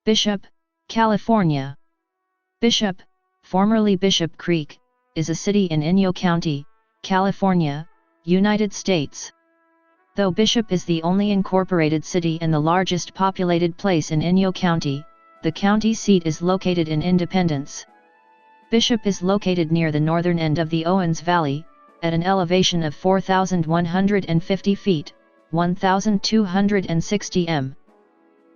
Bishop, California. Bishop, formerly Bishop Creek, is a city in Inyo County, California, United States. Though Bishop is the only incorporated city and the largest populated place in Inyo County, the county seat is located in Independence. Bishop is located near the northern end of the Owens Valley, at an elevation of 4,150 feet, 1,260 m.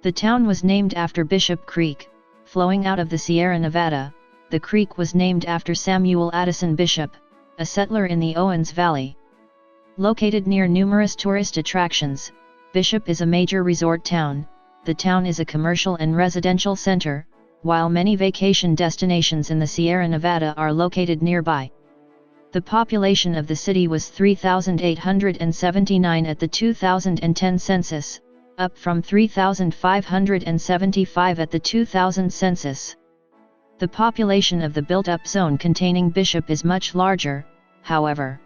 The town was named after Bishop Creek, flowing out of the Sierra Nevada. The creek was named after Samuel Addison Bishop, a settler in the Owens Valley. Located near numerous tourist attractions, Bishop is a major resort town. The town is a commercial and residential center, while many vacation destinations in the Sierra Nevada are located nearby. The population of the city was 3,879 at the 2010 census, up from 3,575 at the 2000 census. The population of the built-up zone containing Bishop is much larger, however.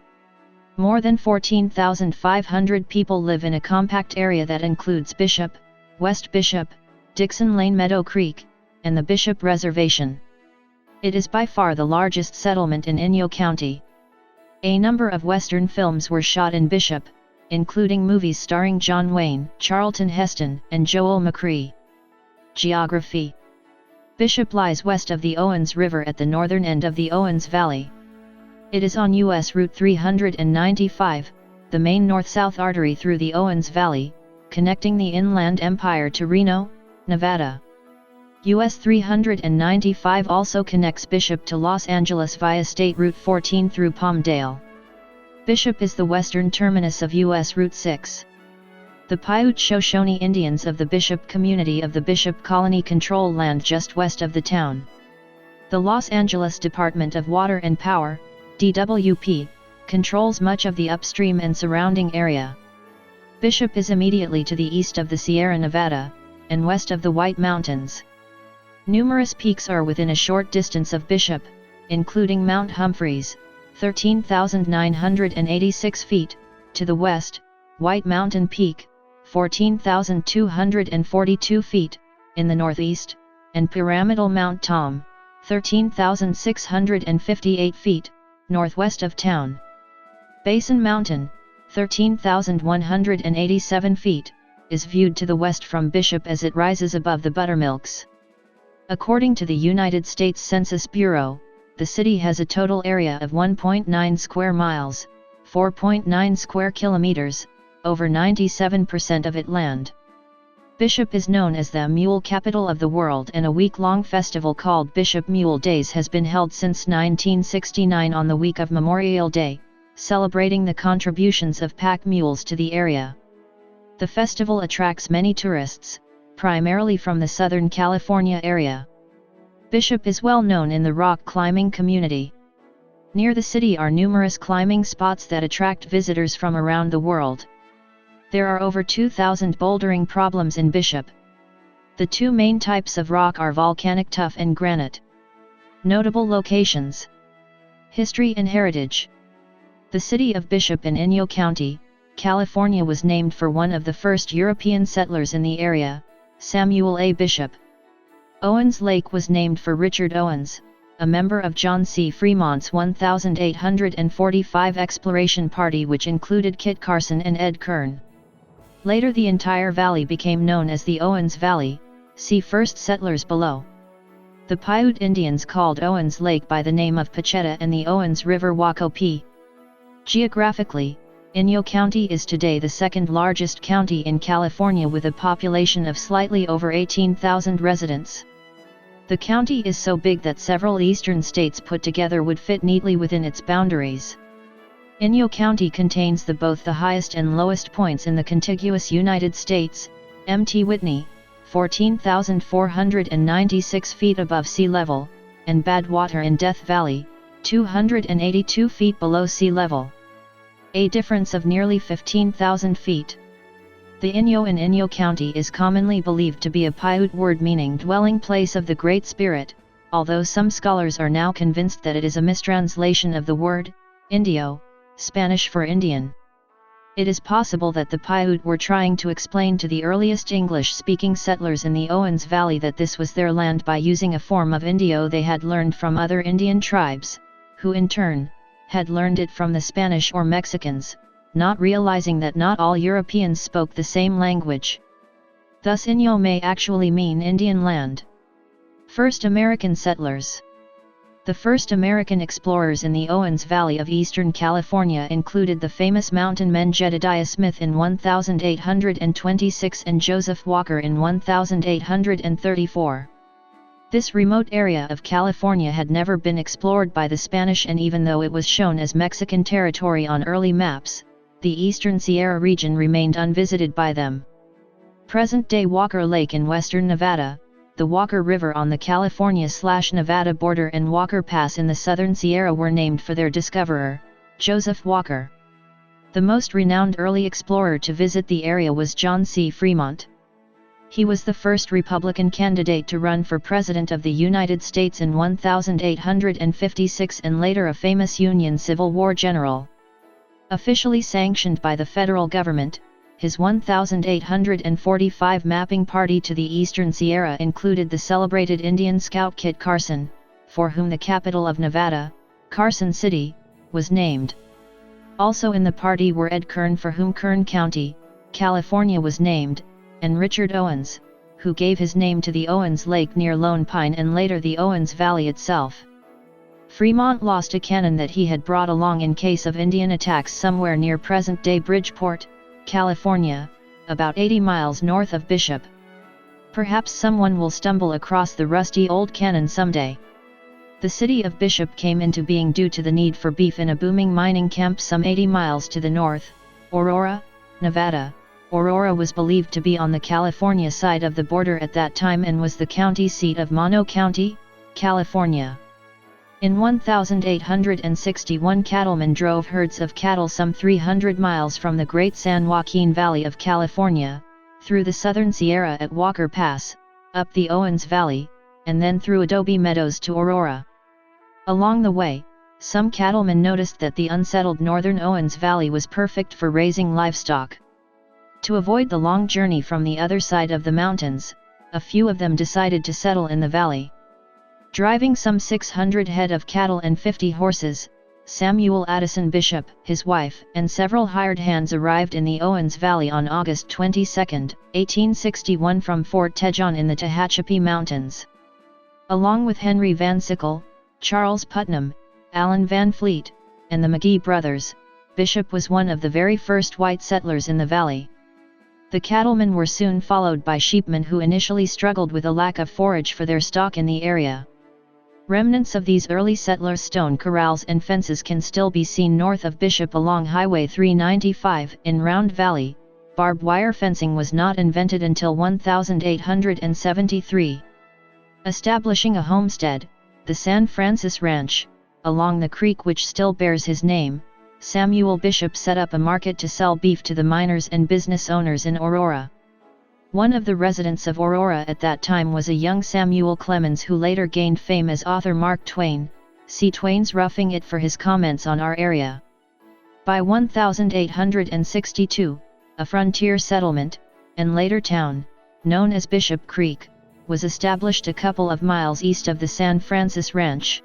More than 14,500 people live in a compact area that includes Bishop, West Bishop, Dixon Lane Meadow Creek, and the Bishop Reservation. It is by far the largest settlement in Inyo County. A number of Western films were shot in Bishop, including movies starring John Wayne, Charlton Heston, and Joel McCrea. Geography. Bishop lies west of the Owens River at the northern end of the Owens Valley. It is on U.S. Route 395, the main north-south artery through the Owens Valley, connecting the Inland Empire to Reno, Nevada. US 395 also connects Bishop to Los Angeles via State Route 14 through Palmdale. Bishop is the western terminus of US Route 6. The Paiute Shoshone Indians of the Bishop community of the Bishop Colony control land just west of the town. The Los Angeles Department of Water and Power, DWP, controls much of the upstream and surrounding area. Bishop is immediately to the east of the Sierra Nevada, and west of the White Mountains. Numerous peaks are within a short distance of Bishop, including Mount Humphreys, 13,986 feet, to the west, White Mountain Peak, 14,242 feet, in the northeast, and Pyramidal Mount Tom, 13,658 feet, northwest of town. Basin Mountain, 13,187 feet, is viewed to the west from Bishop as it rises above the Buttermilks. According to the United States Census Bureau, the city has a total area of 1.9 square miles, 4.9 square kilometers, over 97% of it land. Bishop is known as the Mule Capital of the World, and a week-long festival called Bishop Mule Days has been held since 1969 on the week of Memorial Day, celebrating the contributions of pack mules to the area. The festival attracts many tourists, primarily from the Southern California area. Bishop is well known in the rock climbing community. Near the city are numerous climbing spots that attract visitors from around the world. There are over 2,000 bouldering problems in Bishop. The two main types of rock are volcanic tuff and granite. Notable locations. History and heritage. The city of Bishop in Inyo County, California was named for one of the first European settlers in the area, Samuel A. Bishop. Owens Lake was named for Richard Owens, a member of John C. Fremont's 1845 exploration party, which included Kit Carson and Ed Kern. Later the entire valley became known as the Owens Valley, see first settlers below. The Paiute Indians called Owens Lake by the name of Pacheta and the Owens River Wacopi. Geographically, Inyo County is today the second largest county in California with a population of slightly over 18,000 residents. The county is so big that several eastern states put together would fit neatly within its boundaries. Inyo County contains both the highest and lowest points in the contiguous United States. Mt. Whitney, 14,496 feet above sea level, and Badwater in Death Valley, 282 feet below sea level. A difference of nearly 15,000 feet. The Inyo in Inyo County is commonly believed to be a Paiute word meaning dwelling place of the Great Spirit, although some scholars are now convinced that it is a mistranslation of the word, Indio, Spanish for Indian. It is possible that the Paiute were trying to explain to the earliest English-speaking settlers in the Owens Valley that this was their land by using a form of Indio they had learned from other Indian tribes, who in turn, had learned it from the Spanish or Mexicans, not realizing that not all Europeans spoke the same language. Thus Inyo may actually mean Indian land. First American settlers. The first American explorers in the Owens Valley of eastern California included the famous mountain men Jedediah Smith in 1826 and Joseph Walker in 1834. This remote area of California had never been explored by the Spanish, and even though it was shown as Mexican territory on early maps, the eastern Sierra region remained unvisited by them. Present-day Walker Lake in western Nevada, the Walker River on the California-Nevada border, and Walker Pass in the southern Sierra were named for their discoverer, Joseph Walker. The most renowned early explorer to visit the area was John C. Fremont. He was the first Republican candidate to run for President of the United States in 1856 and later a famous Union Civil War general. Officially sanctioned by the federal government, his 1845 mapping party to the eastern Sierra included the celebrated Indian scout Kit Carson, for whom the capital of Nevada, Carson City, was named. Also in the party were Ed Kern, for whom Kern County, California was named, and Richard Owens, who gave his name to the Owens Lake near Lone Pine and later the Owens Valley itself. Fremont lost a cannon that he had brought along in case of Indian attacks somewhere near present-day Bridgeport, California, about 80 miles north of Bishop. Perhaps someone will stumble across the rusty old cannon someday. The city of Bishop came into being due to the need for beef in a booming mining camp some 80 miles to the north, Aurora, Nevada. Aurora was believed to be on the California side of the border at that time and was the county seat of Mono County, California. In 1861, cattlemen drove herds of cattle some 300 miles from the Great San Joaquin Valley of California, through the southern Sierra at Walker Pass, up the Owens Valley, and then through Adobe Meadows to Aurora. Along the way, some cattlemen noticed that the unsettled northern Owens Valley was perfect for raising livestock. To avoid the long journey from the other side of the mountains, a few of them decided to settle in the valley. Driving some 600 head of cattle and 50 horses, Samuel Addison Bishop, his wife, and several hired hands arrived in the Owens Valley on August 22, 1861 from Fort Tejon in the Tehachapi Mountains. Along with Henry Van Sickle, Charles Putnam, Allen Van Fleet, and the McGee brothers, Bishop was one of the very first white settlers in the valley. The cattlemen were soon followed by sheepmen who initially struggled with a lack of forage for their stock in the area. Remnants of these early settlers' stone corrals and fences can still be seen north of Bishop along Highway 395 in Round Valley. Barbed wire fencing was not invented until 1873. Establishing a homestead, the San Francis Ranch, along the creek which still bears his name, Samuel Bishop set up a market to sell beef to the miners and business owners in Aurora. One of the residents of Aurora at that time was a young Samuel Clemens, who later gained fame as author Mark Twain. See Twain's Roughing It for his comments on our area. By 1862, a frontier settlement, and later town, known as Bishop Creek, was established a couple of miles east of the San Francis Ranch.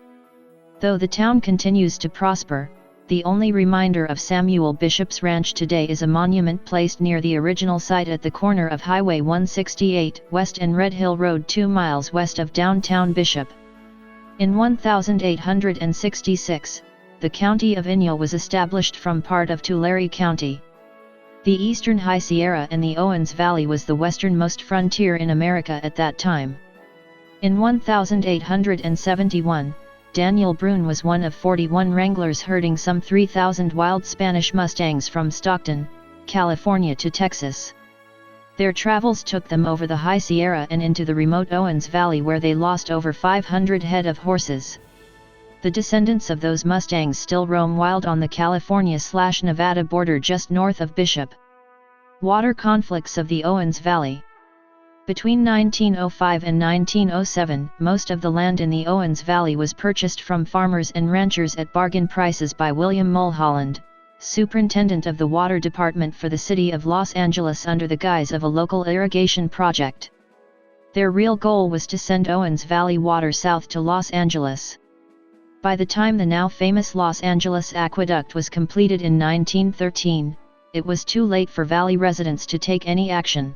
Though the town continues to prosper, the only reminder of Samuel Bishop's ranch today is a monument placed near the original site at the corner of Highway 168 West and Red Hill Road 2 miles west of downtown Bishop. In 1866, the county of Inyo was established from part of Tulare County. The eastern High Sierra and the Owens Valley was the westernmost frontier in America at that time. In 1871, Daniel Brune was one of 41 wranglers herding some 3,000 wild Spanish Mustangs from Stockton, California to Texas. Their travels took them over the High Sierra and into the remote Owens Valley, where they lost over 500 head of horses. The descendants of those Mustangs still roam wild on the California-Nevada border just north of Bishop. Water conflicts of the Owens Valley. Between 1905 and 1907, most of the land in the Owens Valley was purchased from farmers and ranchers at bargain prices by William Mulholland, superintendent of the water department for the city of Los Angeles under the guise of a local irrigation project. Their real goal was to send Owens Valley water south to Los Angeles. By the time the now famous Los Angeles Aqueduct was completed in 1913, it was too late for Valley residents to take any action.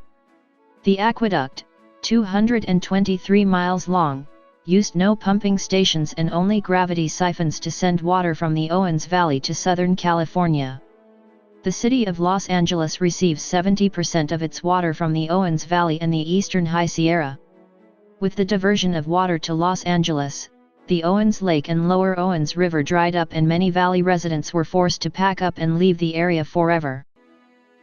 The aqueduct, 223 miles long, used no pumping stations and only gravity siphons to send water from the Owens Valley to Southern California. The city of Los Angeles receives 70% of its water from the Owens Valley and the Eastern High Sierra. With the diversion of water to Los Angeles, the Owens Lake and Lower Owens River dried up and many valley residents were forced to pack up and leave the area forever.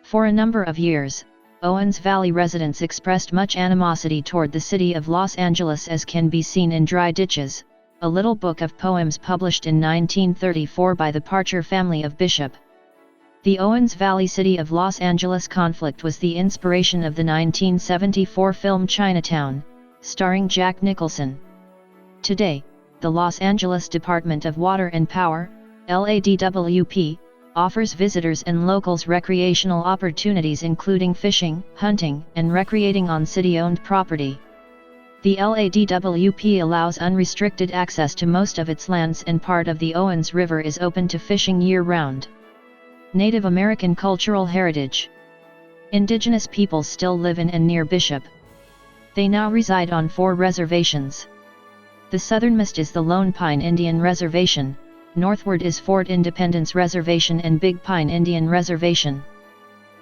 For a number of years, Owens Valley residents expressed much animosity toward the city of Los Angeles, as can be seen in Dry Ditches, a little book of poems published in 1934 by the Parcher family of Bishop. The Owens Valley City of Los Angeles conflict was the inspiration of the 1974 film Chinatown, starring Jack Nicholson. Today, the Los Angeles Department of Water and Power, LADWP, offers visitors and locals recreational opportunities including fishing, hunting, and recreating on city-owned property. The LADWP allows unrestricted access to most of its lands, and part of the Owens River is open to fishing year-round. Native American cultural heritage. Indigenous peoples still live in and near Bishop. They now reside on 4 reservations. The southernmost is the Lone Pine Indian Reservation, northward is Fort Independence Reservation and Big Pine Indian Reservation.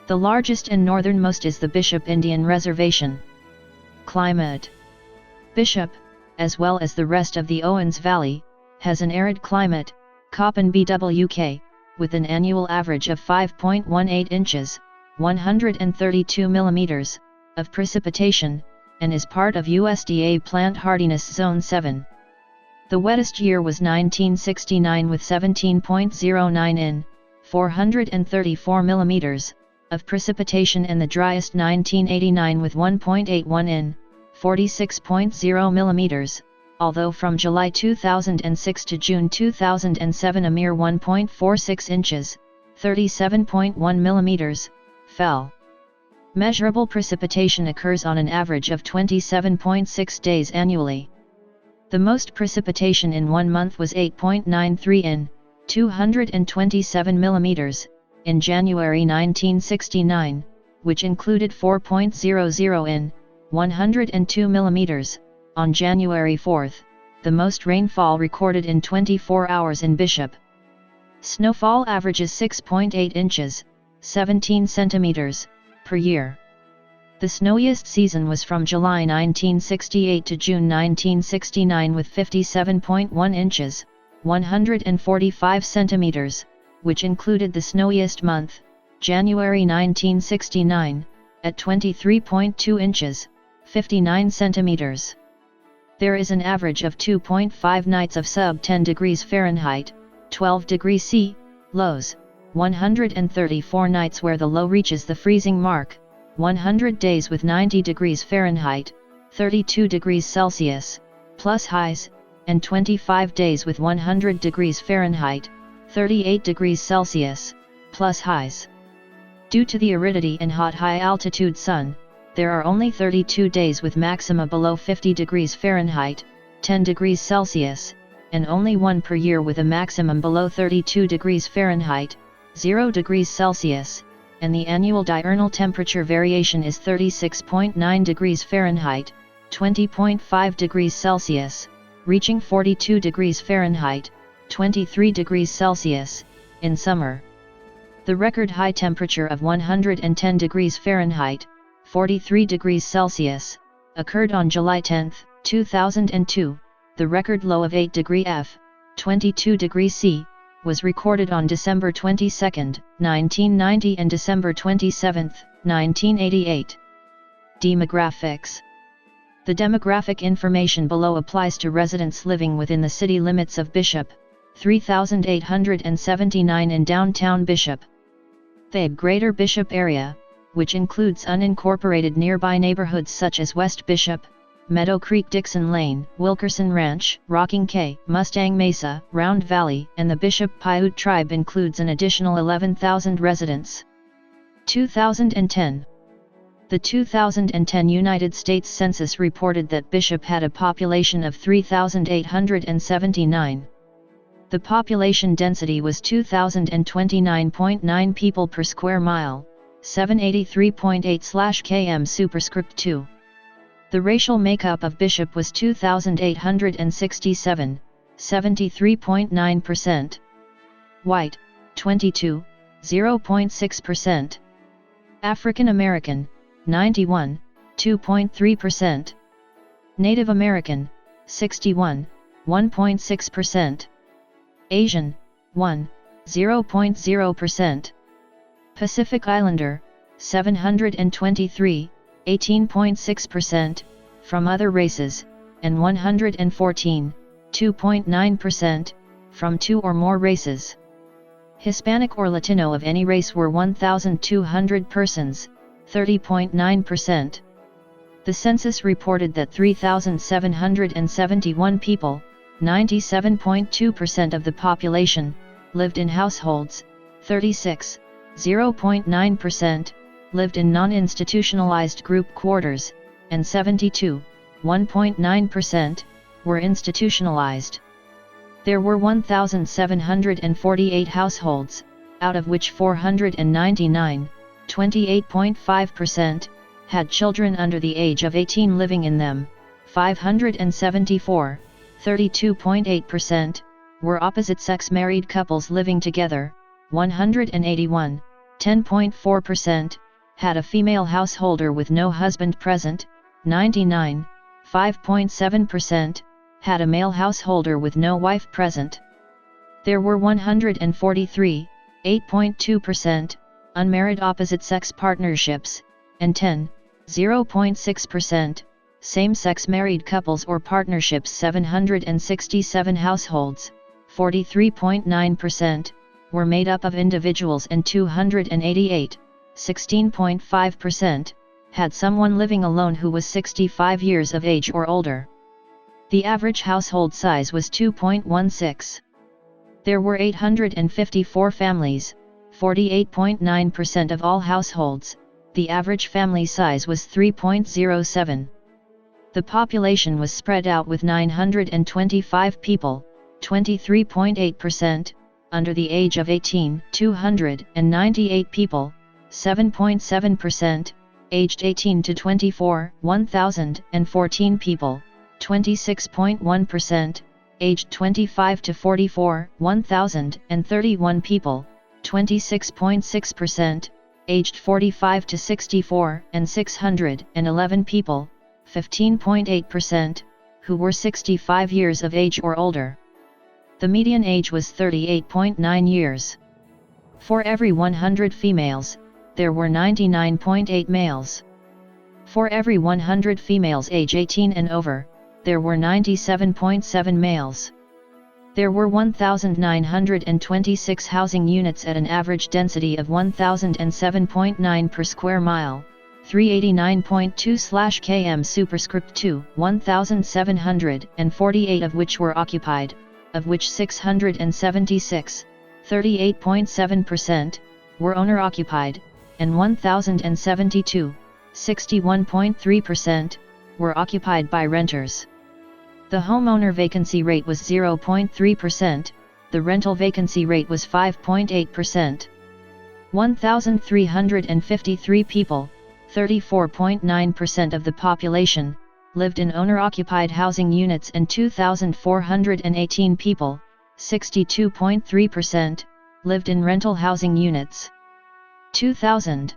The largest and northernmost is the Bishop Indian Reservation. Climate. Bishop, as well as the rest of the Owens Valley, has an arid climate, Köppen BWK, with an annual average of 5.18 inches, 132 millimeters, of precipitation, and is part of USDA Plant Hardiness Zone 7. The wettest year was 1969 with 17.09 in, 434 millimeters, of precipitation, and the driest 1989 with 1.81 in, 46.0 millimeters, although from July 2006 to June 2007 a mere 1.46 inches, 37.1 millimeters, fell. Measurable precipitation occurs on an average of 27.6 days annually. The most precipitation in 1 month was 8.93 in, 227 millimeters, in January 1969, which included 4.00 in, 102 millimeters, on January 4, the most rainfall recorded in 24 hours in Bishop. Snowfall averages 6.8 inches, 17 centimeters, per year. The snowiest season was from July 1968 to June 1969 with 57.1 inches, 145 centimeters, which included the snowiest month, January 1969, at 23.2 inches, 59 centimeters. There is an average of 2.5 nights of sub-10 degrees Fahrenheit, 12 degrees C, lows, 134 nights where the low reaches the freezing mark, 100 days with 90 degrees Fahrenheit, 32 degrees Celsius, plus highs, and 25 days with 100 degrees Fahrenheit, 38 degrees Celsius, plus highs. Due to the aridity and hot high-altitude sun, there are only 32 days with maxima below 50 degrees Fahrenheit, 10 degrees Celsius, and only one per year with a maximum below 32 degrees Fahrenheit, 0 degrees Celsius, and the annual diurnal temperature variation is 36.9 degrees Fahrenheit, 20.5 degrees Celsius, reaching 42 degrees Fahrenheit, 23 degrees Celsius, in summer. The record high temperature of 110 degrees Fahrenheit, 43 degrees Celsius, occurred on July 10, 2002. The record low of 8 degrees F, 22 degrees C, was recorded on December 22, 1990 and December 27, 1988. Demographics. The demographic information below applies to residents living within the city limits of Bishop, 3,879 in downtown Bishop. The Greater Bishop area, which includes unincorporated nearby neighborhoods such as West Bishop, Meadow Creek, Dixon Lane, Wilkerson Ranch, Rocking K, Mustang Mesa, Round Valley, and the Bishop Paiute tribe includes an additional 11,000 residents. 2010. The 2010 United States Census reported that Bishop had a population of 3,879. The population density was 2,029.9 people per square mile, 783.8/km superscript 2. The racial makeup of Bishop was 2,867, 73.9%. White, 22, 0.6%. African American, 91, 2.3%. Native American, 61, 1.6%. Asian, 1, 0.0%. Pacific Islander, 723, 18.6%, from other races, and 114, 2.9%, from 2 or more races. Hispanic or Latino of any race were 1,200 persons, 30.9%. The census reported that 3,771 people, 97.2% of the population, lived in households, 36, 0.9%, lived in non-institutionalized group quarters, and 72, 1.9%, were institutionalized. There were 1,748 households, out of which 499, 28.5%, had children under the age of 18 living in them, 574, 32.8%, were opposite-sex married couples living together, 181, 10.4%, had a female householder with no husband present, 99, 5.7%, had a male householder with no wife present. There were 143, 8.2%, unmarried opposite-sex partnerships, and 10, 0.6%, same-sex married couples or partnerships. 767 households, 43.9%, were made up of individuals, and 288, 16.5%, had someone living alone who was 65 years of age or older. The average household size was 2.16. There were 854 families, 48.9% of all households. The average family size was 3.07. The population was spread out with 925 people, 23.8%, under the age of 18, 298 people, 7.7%, aged 18 to 24, 1,014 people, 26.1%, aged 25 to 44, 1,031 people, 26.6%, aged 45 to 64, and 611 people, 15.8%, who were 65 years of age or older. The median age was 38.9 years. For every 100 females, there were 99.8 males. For every 100 females age 18 and over, there were 97.7 males. There were 1,926 housing units at an average density of 1,007.9 per square mile, 389.2/km superscript 2, 1,748 of which were occupied, of which 676, 38.7%, were owner-occupied, and 1,072, 61.3%, were occupied by renters. The homeowner vacancy rate was 0.3%, the rental vacancy rate was 5.8%. 1,353 people, 34.9% of the population, lived in owner-occupied housing units, and 2,418 people, 62.3%, lived in rental housing units. 2000.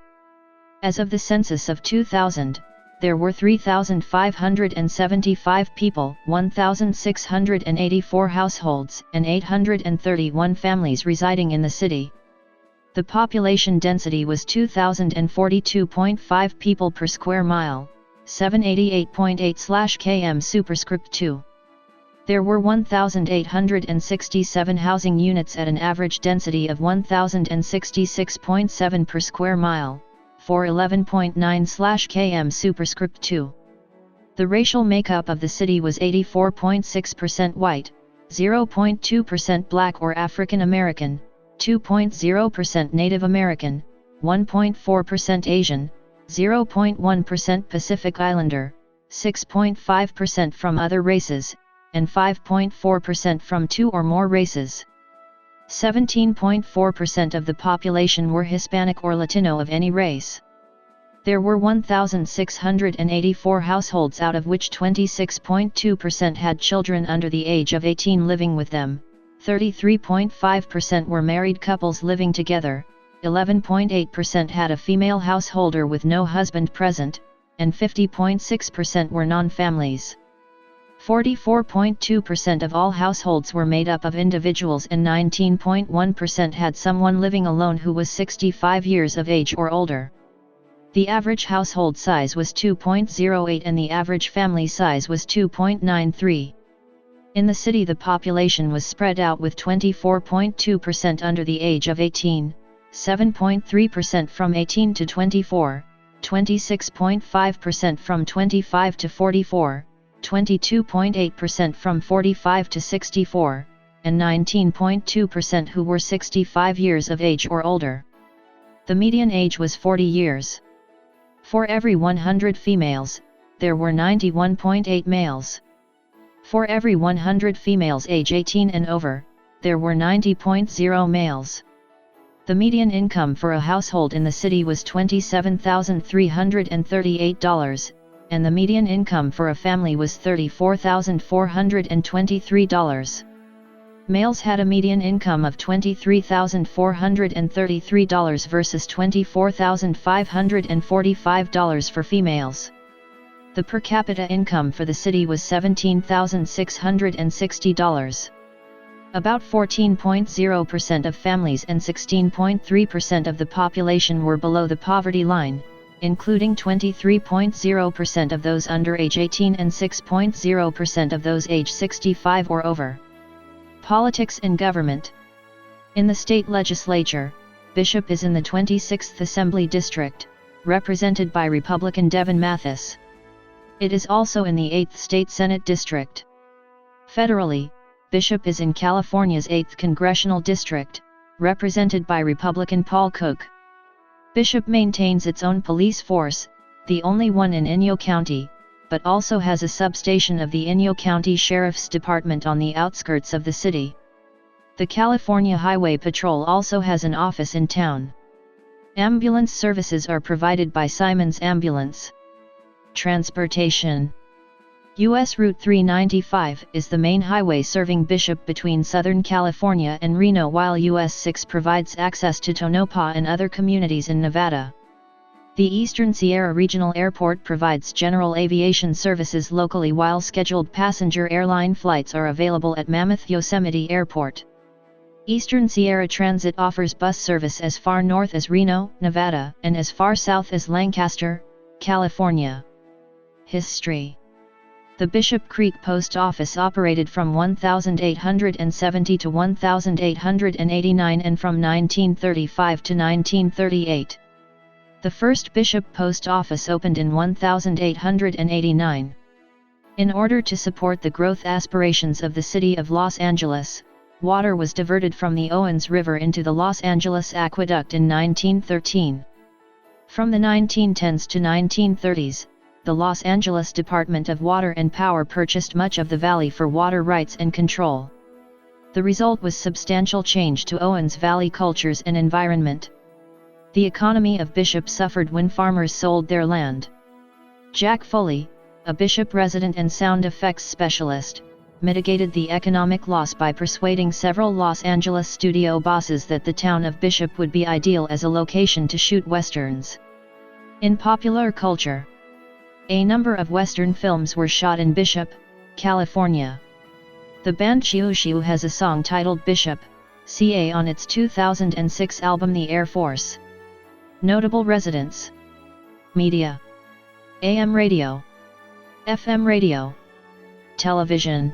As of the census of 2000, there were 3,575 people, 1,684 households, and 831 families residing in the city. The population density was 2,042.5 people per square mile, 788.8/km superscript 2. There were 1,867 housing units at an average density of 1,066.7 per square mile, 411.9/km superscript 2. The racial makeup of the city was 84.6% white, 0.2% black or African American, 2.0% Native American, 1.4% Asian, 0.1% Pacific Islander, 6.5% from other races, and 5.4% from 2 or more races. 17.4% of the population were Hispanic or Latino of any race. There were 1,684 households, out of which 26.2% had children under the age of 18 living with them, 33.5% were married couples living together, 11.8% had a female householder with no husband present, and 50.6% were non-families. 44.2% of all households were made up of individuals, and 19.1% had someone living alone who was 65 years of age or older. The average household size was 2.08 and the average family size was 2.93. In the city, the population was spread out, with 24.2% under the age of 18, 7.3% from 18 to 24, 26.5% from 25 to 44, 22.8% from 45 to 64, and 19.2% who were 65 years of age or older. The median age was 40 years. For every 100 females, there were 91.8 males. For every 100 females age 18 and over, there were 90.0 males. The median income for a household in the city was $27,338, and the median income for a family was $34,423. Males had a median income of $23,433 versus $24,545 for females. The per capita income for the city was $17,660. About 14.0% of families and 16.3% of the population were below the poverty line, including 23.0% of those under age 18 and 6.0% of those age 65 or over. Politics and government. In the state legislature, Bishop is in the 26th Assembly District, represented by Republican Devin Mathis. It is also in the 8th State Senate District. Federally, Bishop is in California's 8th Congressional District, represented by Republican Paul Cook. Bishop maintains its own police force, the only one in Inyo County, but also has a substation of the Inyo County Sheriff's Department on the outskirts of the city. The California Highway Patrol also has an office in town. Ambulance services are provided by Simon's Ambulance. Transportation. U.S. Route 395 is the main highway serving Bishop between Southern California and Reno, while US 6 provides access to Tonopah and other communities in Nevada. The Eastern Sierra Regional Airport provides general aviation services locally, while scheduled passenger airline flights are available at Mammoth Yosemite Airport. Eastern Sierra Transit offers bus service as far north as Reno, Nevada, and as far south as Lancaster, California. History. The Bishop Creek Post Office operated from 1870 to 1889 and from 1935 to 1938. The first Bishop Post Office opened in 1889. In order to support the growth aspirations of the city of Los Angeles, water was diverted from the Owens River into the Los Angeles Aqueduct in 1913. From the 1910s to 1930s, the Los Angeles Department of Water and Power purchased much of the valley for water rights and control. The result was substantial change to Owens Valley cultures and environment. The economy of Bishop suffered when farmers sold their land. Jack Foley, a Bishop resident and sound effects specialist, mitigated the economic loss by persuading several Los Angeles studio bosses that the town of Bishop would be ideal as a location to shoot westerns. In popular culture, a number of Western films were shot in Bishop, California. The band Shiu Shiu has a song titled Bishop, CA on its 2006 album The Air Force. Notable residents. Media. AM radio. FM radio. Television.